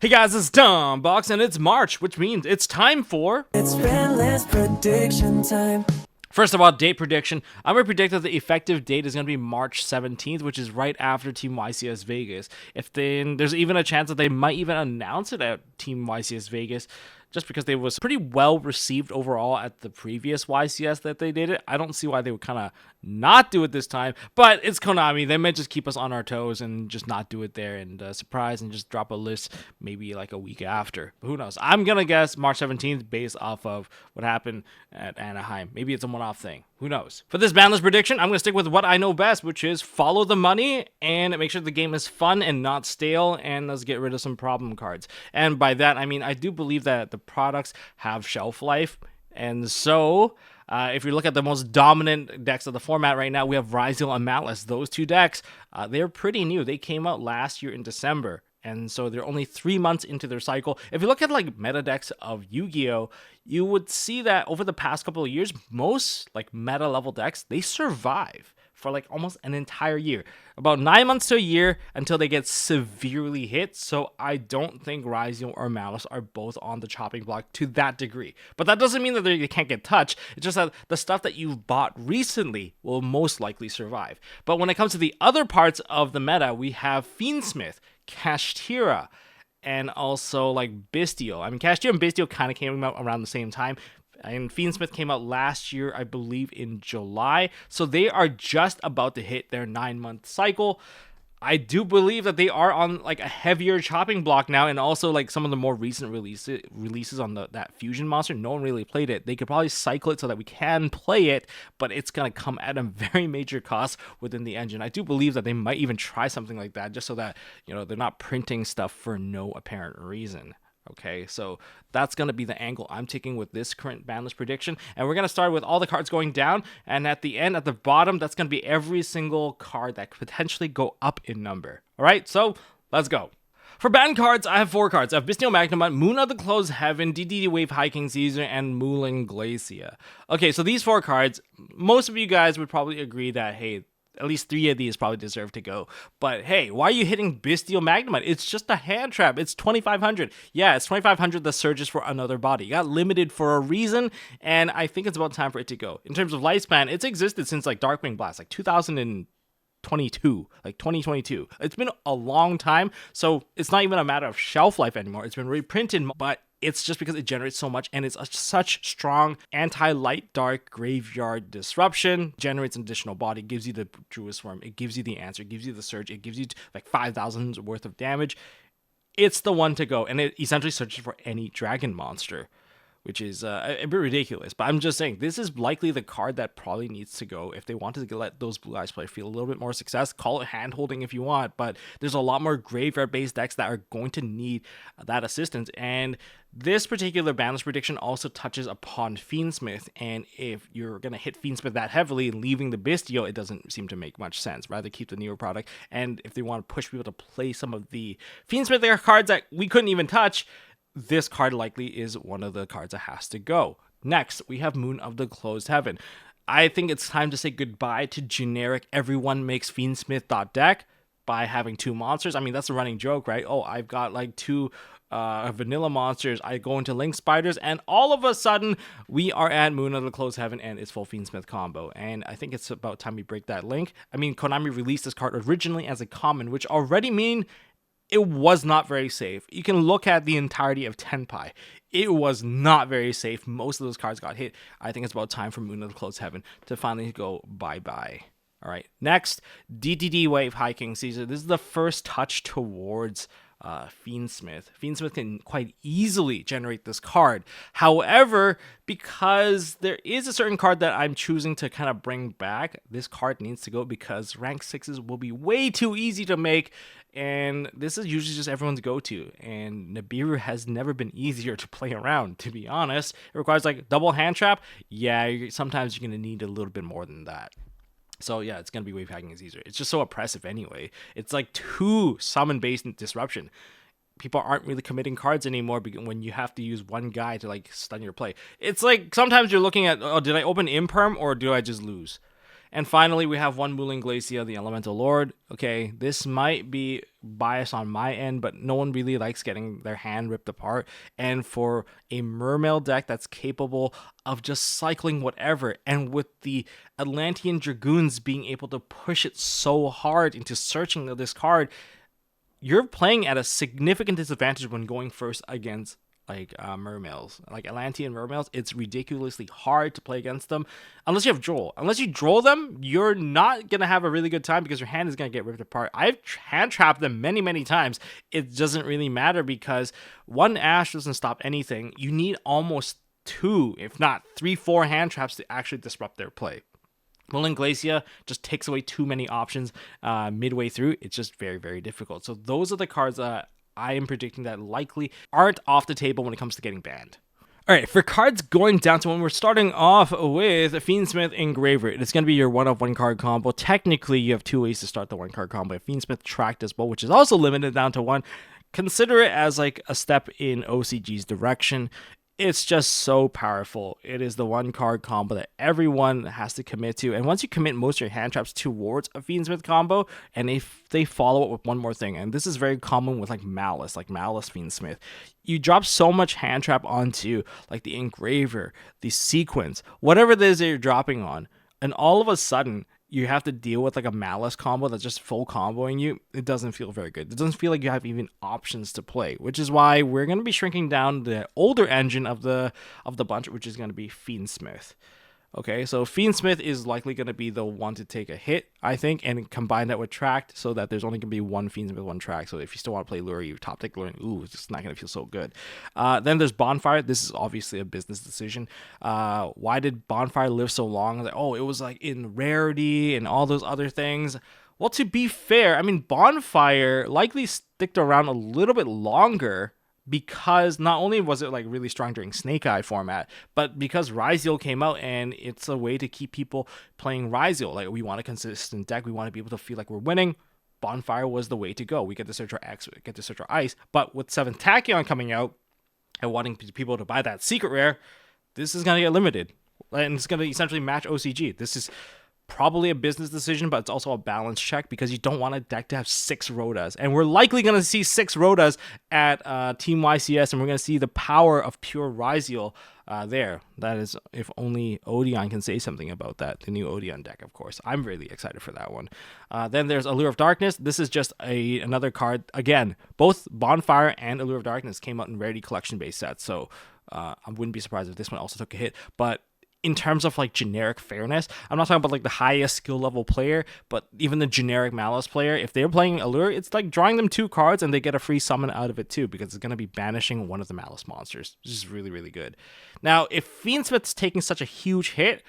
Hey guys, it's Tom Box and it's March, which means it's time for... It's Friendless Prediction Time. First of all, date prediction. I'm going to predict that the effective date is going to be March 17th, which is right after Team YCS Vegas. There's even a chance that they might even announce it at Team YCS Vegas, just because they was pretty well received overall at the previous YCS that they did it. I don't see why they would kind of not do it this time, but it's Konami. They might just keep us on our toes and just not do it there and surprise and just drop a list maybe like a week after. But who knows? I'm going to guess March 17th based off of what happened at Anaheim. Maybe it's a one-off thing. Who knows? For this bandless prediction, I'm going to stick with what I know best, which is follow the money and make sure the game is fun and not stale, and let's get rid of some problem cards. And by that, I mean, I do believe that the products have shelf life, and so if you look at the most dominant decks of the format right now, we have Ryzel and Malice. Those two decks, they're pretty new. They came out last year in December, and so they're only 3 months into their cycle. If you look at like meta decks of Yu-Gi-Oh, you would see that over the past couple of years, most like meta level decks, they survive for like almost an entire year, about 9 months to a year until they get severely hit. So I don't think Ryzel or Malice are both on the chopping block to that degree. But that doesn't mean that they can't get touched. It's just that the stuff that you've bought recently will most likely survive. But when it comes to the other parts of the meta, we have Fiendsmith, Kashtira, and also like Bistio. I mean, Kashtira and Bistio kind of came out around the same time. And Fiendsmith came out last year, I believe, in July. So they are just about to hit their 9-month cycle. I do believe that they are on like a heavier chopping block now, and also like some of the more recent releases on that fusion monster. No one really played it. They could probably cycle it so that we can play it, but it's gonna come at a very major cost within the engine. I do believe that they might even try something like that, just so that they're not printing stuff for no apparent reason. Okay, so that's going to be the angle I'm taking with this current banlist prediction. And we're going to start with all the cards going down. And at the end, at the bottom, that's going to be every single card that could potentially go up in number. All right, so let's go. For banned cards, I have 4 cards. I have Bistio Magnemite, Moon of the Closed Heaven, DDD Wave Hiking Caesar, and Mulan Glacia. Okay, so these 4 cards, most of you guys would probably agree that, hey, at least 3 of these probably deserve to go. But hey, why are you hitting Bistio Magnemite? It's just a hand trap. It's 2,500. Yeah, it's 2,500 that surges for another body. It got limited for a reason, and I think it's about time for it to go. In terms of lifespan, it's existed since like Darkwing Blast, like 2022, like 2022. It's been a long time, so it's not even a matter of shelf life anymore. It's been reprinted, but it's just because it generates so much, and it's such strong anti-light dark graveyard disruption. Generates an additional body, gives you the Druid Swarm, it gives you the answer, it gives you the surge, it gives you like 5,000 worth of damage. It's the one to go, and it essentially searches for any dragon monster, which is a bit ridiculous. But I'm just saying, this is likely the card that probably needs to go if they wanted to let those Blue Eyes players feel a little bit more success. Call it hand-holding if you want, but there's a lot more graveyard-based decks that are going to need that assistance. And this particular banlist prediction also touches upon Fiendsmith, and if you're going to hit Fiendsmith that heavily, leaving the Bistio, it doesn't seem to make much sense. Rather keep the newer product, and if they want to push people to play some of the Fiendsmith cards that we couldn't even touch, this card likely is one of the cards that has to go. Next, we have Moon of the Closed Heaven. I think it's time to say goodbye to generic everyone makes Fiendsmith deck by having 2 monsters. I mean, that's a running joke, right? Oh, I've got like 2 vanilla monsters. I go into Link Spiders, and all of a sudden, we are at Moon of the Closed Heaven, and it's full Fiendsmith combo. And I think it's about time we break that link. I mean, Konami released this card originally as a common, which already mean it was not very safe. You can look at the entirety of Tenpai. It was not very safe. Most of those cards got hit. I think it's about time for Moon of the Closed Heaven to finally go bye-bye. All right, next, DDD Wave Hiking Caesar. This is the first touch towards Fiendsmith. Fiendsmith can quite easily generate this card. However, because there is a certain card that I'm choosing to kind of bring back, this card needs to go because rank 6s will be way too easy to make, and this is usually just everyone's go-to, and Nibiru has never been easier to play around, to be honest. It requires like double hand trap. Yeah, sometimes you're going to need a little bit more than that. So yeah, it's going to be Wave Hacking Caesar. It's just so oppressive anyway. It's like 2 summon-based disruption. People aren't really committing cards anymore when you have to use one guy to like stun your play. It's like sometimes you're looking at, oh, did I open Imperm or do I just lose? And finally, we have one Mulan Glacia, the Elemental Lord. Okay, this might be biased on my end, but no one really likes getting their hand ripped apart. And for a Mermail deck that's capable of just cycling whatever, and with the Atlantean Dragoons being able to push it so hard into searching this card, you're playing at a significant disadvantage when going first against mermails, like Atlantean mermails. It's ridiculously hard to play against them unless you have Droll. Unless you Droll them, you're not gonna have a really good time because your hand is gonna get ripped apart. I've hand trapped them many times. It doesn't really matter because one Ash doesn't stop anything. You need almost 2, if not 3, 4 hand traps to actually disrupt their play. Mulan Glacia just takes away too many options midway through. It's just very difficult. So those are the cards I am predicting that likely aren't off the table when it comes to getting banned. All right, for cards going down to 1, we're starting off with Fiendsmith Engraver. It's going to be your 1-of-1 card combo. Technically, you have 2 ways to start the 1 card combo. Fiendsmith Tract as well, which is also limited down to 1. Consider it as like a step in OCG's direction. It's just so powerful. It is the 1 card combo that everyone has to commit to. And once you commit most of your hand traps towards a Fiendsmith combo, and if they follow it with one more thing, and this is very common with like Malice Fiendsmith, you drop so much hand trap onto like the Engraver, the Sequence, whatever it is that you're dropping on, and all of a sudden you have to deal with like a Malice combo that's just full comboing you. It doesn't feel very good. It doesn't feel like you have even options to play, which is why we're going to be shrinking down the older engine of the bunch, which is going to be Fiendsmith. Okay, so Fiendsmith is likely going to be the one to take a hit, I think, and combine that with Tract so that there's only going to be 1 Fiendsmith, 1 Tract. So if you still want to play Lure, you top deck Lure, ooh, it's just not going to feel so good. Then there's Bonfire. This is obviously a business decision. Why did Bonfire live so long? Like, oh, it was like in rarity and all those other things. Well, to be fair, I mean, Bonfire likely sticked around a little bit longer because not only was it like really strong during Snake Eye format, but because Ryzeal came out and it's a way to keep people playing Ryzeal. Like, we want a consistent deck, we want to be able to feel like we're winning. Bonfire was the way to go. We get to search our X, we get to search our Ice, but with 7 Tachyon coming out and wanting people to buy that secret rare, this is going to get limited. And it's going to essentially match OCG. This is probably a business decision, but it's also a balance check because you don't want a deck to have 6 Rotas. And we're likely going to see 6 Rotas at Team YCS, and we're going to see the power of pure Ryzeal there. That is, if only Odeon can say something about that. The new Odeon deck, of course. I'm really excited for that one. Then there's Allure of Darkness. This is just another card. Again, both Bonfire and Allure of Darkness came out in Rarity Collection-based sets, so I wouldn't be surprised if this one also took a hit. But in terms of like generic fairness, I'm not talking about like the highest skill level player, but even the generic Malice player, if they're playing Allure, it's like drawing them 2 cards and they get a free summon out of it too, because it's going to be banishing one of the Malice monsters, which is really good. Now, if Fiendsmith's taking such a huge hit,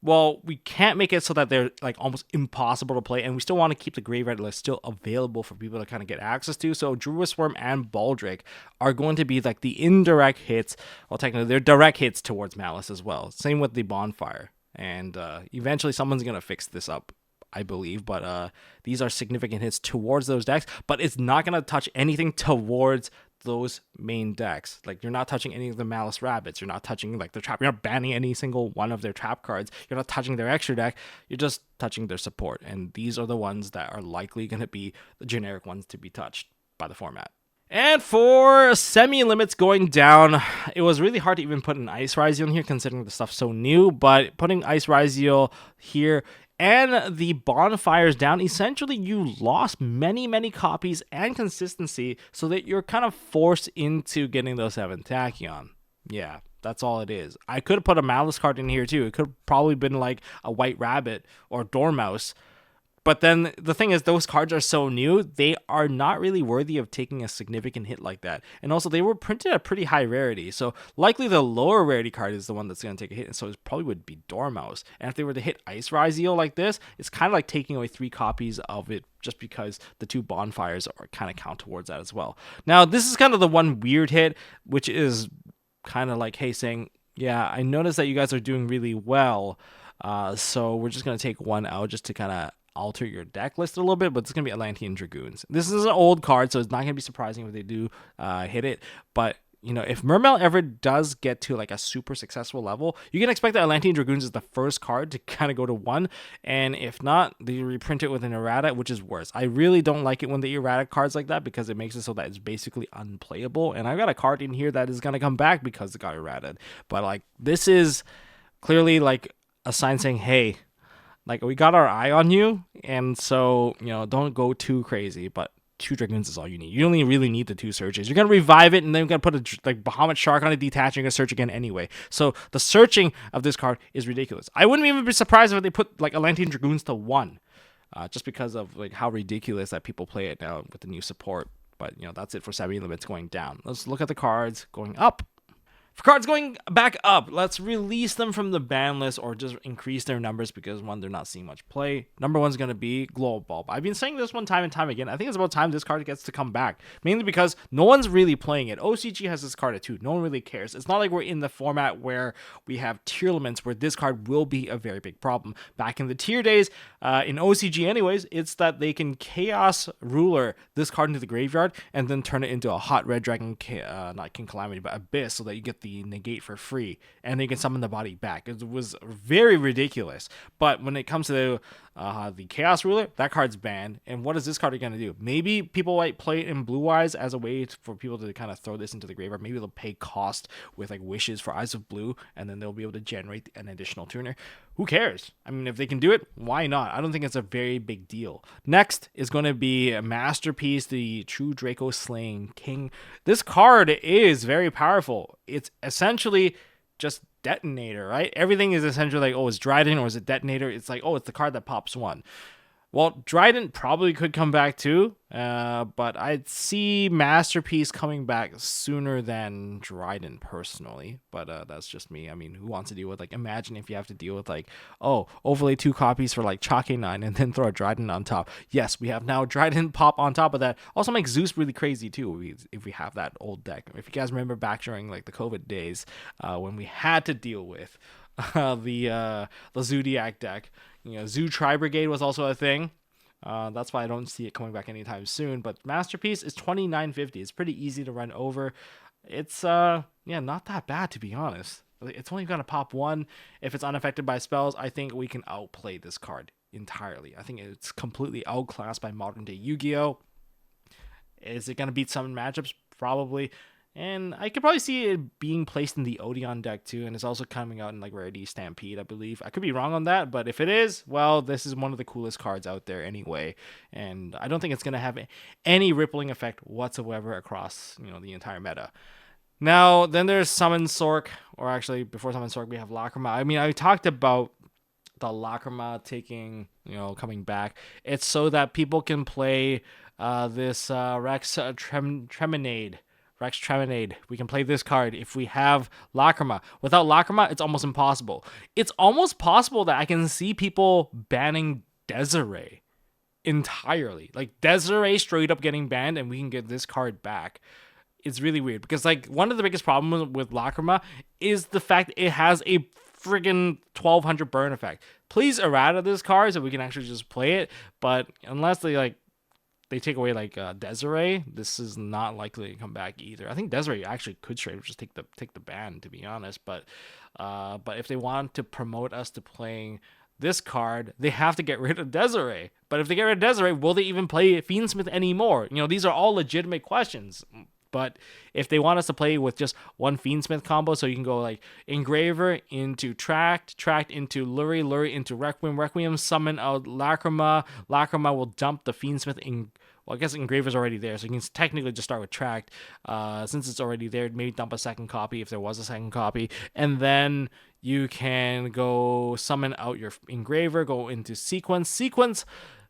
well, we can't make it so that they're like almost impossible to play, and we still want to keep the graveyard list still available for people to kind of get access to. So Druid Swarm and Baldrake are going to be like the indirect hits. Well, technically they're direct hits towards Malice as well. Same with the Bonfire, and eventually someone's gonna fix this up, I believe. But these are significant hits towards those decks, but it's not gonna touch anything towards those main decks. Like, you're not touching any of the Malice Rabbits, you're not touching like their trap, you're not banning any single one of their trap cards, you're not touching their extra deck, you're just touching their support, and these are the ones that are likely going to be the generic ones to be touched by the format. And for semi-limits going down, it was really hard to even put an Ice Ryzeal in here considering the stuff's so new, but putting Ice Ryzeal here and the Bonfires down, essentially you lost many copies and consistency, so that you're kind of forced into getting those 7 Tachyon. Yeah, that's all it is. I could have put a Malice card in here too. It could have probably been like a White Rabbit or Dormouse. But then the thing is, those cards are so new, they are not really worthy of taking a significant hit like that. And also, they were printed at pretty high rarity, so likely the lower rarity card is the one that's going to take a hit, and so it probably would be Dormouse. And if they were to hit Ice Ryzeal like this, it's kind of like taking away 3 copies of it just because the 2 Bonfires are kind of count towards that as well. Now, this is kind of the one weird hit, which is kind of like, hey, saying, yeah, I noticed that you guys are doing really well, so we're just going to take 1 out just to kind of alter your deck list a little bit, but it's going to be Atlantean Dragoons. This is an old card, so it's not going to be surprising if they do hit it, but if Mermail ever does get to like a super successful level, you can expect that Atlantean Dragoons is the first card to kind of go to 1. And if not, they reprint it with an errata, which is worse. I really don't like it when they errata cards like that because it makes it so that it's basically unplayable. And I've got a card in here that is going to come back because it got errated. But like, this is clearly like a sign saying, hey, like we got our eye on you. And so, don't go too crazy. But 2 Dragoons is all you need. You only really need the 2 searches. You're going to revive it and then you're going to put a like Bahamut Shark on it, detach, and you're going to search again anyway. So the searching of this card is ridiculous. I wouldn't even be surprised if they put like Atlantean Dragoons to 1. Just because of like how ridiculous that people play it now with the new support. But that's it for 70 limits going down. Let's look at the cards going up. For cards going back up, let's release them from the ban list or just increase their numbers because, one, they're not seeing much play. Number 1 is going to be Glow Bulb. I've been saying this one time and time again. I think it's about time this card gets to come back. Mainly because no one's really playing it. OCG has this card at 2. No one really cares. It's not like we're in the format where we have tier limits where this card will be a very big problem. Back in the tier days, in OCG anyways, it's that they can Chaos Ruler this card into the graveyard and then turn it into a hot red dragon, not King Calamity, but Abyss, so that you get the negate for free and then you can summon the body back. It was very ridiculous. But when it comes to the Chaos Ruler, that card's banned. And what is this card going to do? Maybe people might play it in Blue Eyes as a way for people to kind of throw this into the graveyard. Maybe they'll pay cost with like wishes for Eyes of Blue and then they'll be able to generate an additional tuner. Who cares? I mean, if they can do it, why not? I don't think it's a very big deal. Next is going to be Masterpiece, the True Draco Slaying King. This card is very powerful. It's essentially just Detonator, right? Everything is essentially like, oh, it's Dryden or is it Detonator? It's like, oh, it's the card that pops 1. Well, Dryden probably could come back too, but I'd see Masterpiece coming back sooner than Dryden personally, but that's just me. I mean, who wants to deal with, like, imagine if you have to deal with, like, oh, overlay 2 copies for, like, Chalk A9 and then throw a Dryden on top. Yes, we have now Dryden pop on top of that. Also makes Zeus really crazy too if we have that old deck. If you guys remember back during, like, the COVID days when we had to deal with the Zodiac deck. Zoo Tri Brigade was also a thing. That's why I don't see it coming back anytime soon. But Masterpiece is $29.50. It's pretty easy to run over. It's not that bad, to be honest. It's only gonna pop 1. If it's unaffected by spells, I think we can outplay this card entirely. I think it's completely outclassed by modern day Yu-Gi-Oh. Is it gonna beat some matchups? Probably. And I could probably see it being placed in the Odeon deck too, and it's also coming out in like Rarity Stampede, I believe. I could be wrong on that, but if it is, well, this is one of the coolest cards out there anyway, and I don't think it's going to have any rippling effect whatsoever across, the entire meta. Now, then there's Summon Sork, or actually, before Summon Sork, we have Lacrima. I mean, I talked about the Lacrima taking, coming back. It's so that people can play this Rex Treminade. Rex Treminade. We can play this card if we have Lacrima. Without Lacrima, it's almost impossible. It's almost possible that I can see people banning Desiree entirely. Like, Desiree straight up getting banned and we can get this card back. It's really weird because, like, one of the biggest problems with Lacrima is the fact it has a friggin' 1200 burn effect. Please errata this card so we can actually just play it, but unless they take away Desiree, this is not likely to come back either. I think Desiree actually could straight up just take the ban, to be honest. But if they want to promote us to playing this card, they have to get rid of Desiree. But if they get rid of Desiree, will they even play Fiendsmith anymore? These are all legitimate questions. But if they want us to play with just one Fiendsmith combo, so you can go like Engraver into Tract, Tract into Lurie, Lurie into Requiem, Requiem summon out Lacrima, Lacrima will dump the Fiendsmith in. Well, I guess Engraver's already there, so you can technically just start with Tract. Since it's already there, maybe dump a second copy if there was a second copy. And then you can go summon out your Engraver, go into Sequence,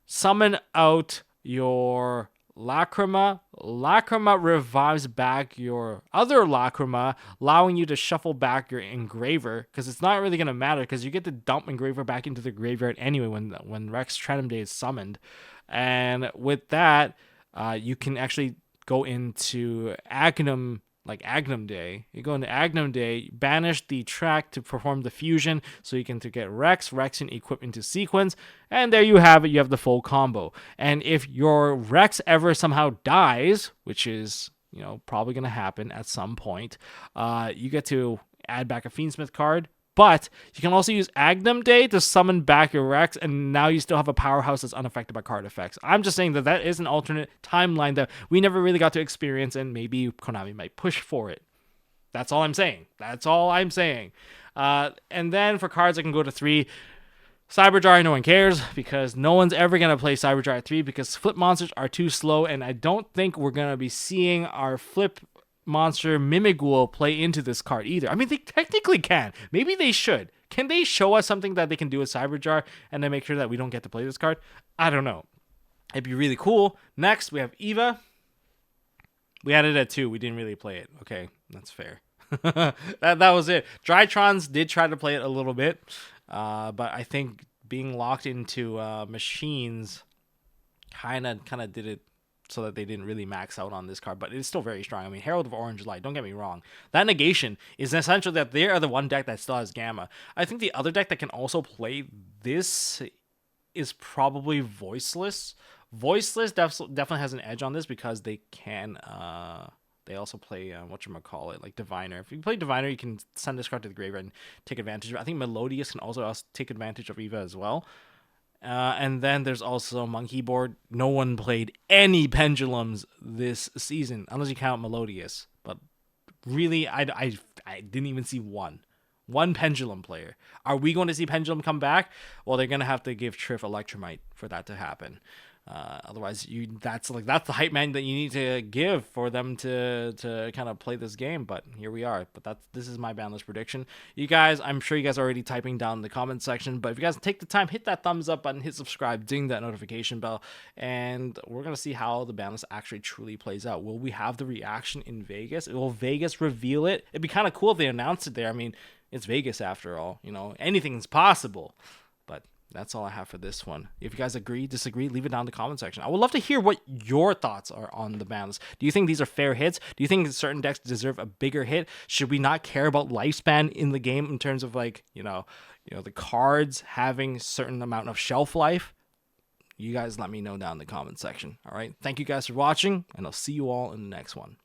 summon out your Lacrima. Lacrima revives back your other Lacrima, allowing you to shuffle back your Engraver, because it's not really going to matter, because you get to dump Engraver back into the graveyard anyway when Rex Trenum is summoned. And with that, you can actually go into Agnum, like Agnum Day. You go into Agnum Day, banish the track to perform the fusion, so you can get Rex and equip into Sequence, and there you have it. You have the full combo. And if your Rex ever somehow dies, which is probably going to happen at some point. You get to add back a Fiendsmith card, but you can also use Agnum Day to summon back your Rex, and now you still have a powerhouse that's unaffected by card effects. I'm just saying that is an alternate timeline that we never really got to experience, and maybe Konami might push for it. That's all I'm saying. And then for cards, I can go to 3. Cyberjar, no one cares, because no one's ever going to play Cyberjar at 3 because flip monsters are too slow, and I don't think we're going to be seeing our flip monster Mimighoul play into this card either. I mean, they technically can. Maybe they should. Can they show us something that they can do with Cyberjar and then make sure that we don't get to play this card? I don't know. It'd be really cool. Next, we have Eva. We had it at 2. We didn't really play it. Okay, that's fair. that was it. Drytrons did try to play it a little bit, but I think being locked into machines kind of did it so that they didn't really max out on this card, but it's still very strong. I mean, Herald of Orange Light, don't get me wrong. That negation is essential that they are the one deck that still has Gamma. I think the other deck that can also play this is probably Voiceless. Voiceless definitely has an edge on this because they can... They also play, whatchamacallit, like Diviner. If you play Diviner, you can send this card to the graveyard and take advantage of it. I think Melodious can also take advantage of Eva as well. And then there's also Monkey Board. No one played any Pendulums this season, unless you count Melodious. But really, I didn't even see one Pendulum player. Are we going to see Pendulum come back? Well, they're going to have to give Triff Electromite for that to happen. Otherwise, that's the hype man that you need to give for them to kind of play this game. But here we are. But this is my ban list prediction. You guys, I'm sure you guys are already typing down in the comment section. But if you guys take the time, hit that thumbs up button, hit subscribe, ding that notification bell, and we're gonna see how the ban list actually truly plays out. Will we have the reaction in Vegas? Will Vegas reveal it? It'd be kind of cool if they announced it there. I mean, it's Vegas after all. Anything's possible. But that's all I have for this one. If you guys agree, disagree, leave it down in the comment section. I would love to hear what your thoughts are on the ban list. Do you think these are fair hits? Do you think certain decks deserve a bigger hit? Should we not care about lifespan in the game in terms of the cards having certain amount of shelf life? You guys let me know down in the comment section. All right. Thank you guys for watching, and I'll see you all in the next one.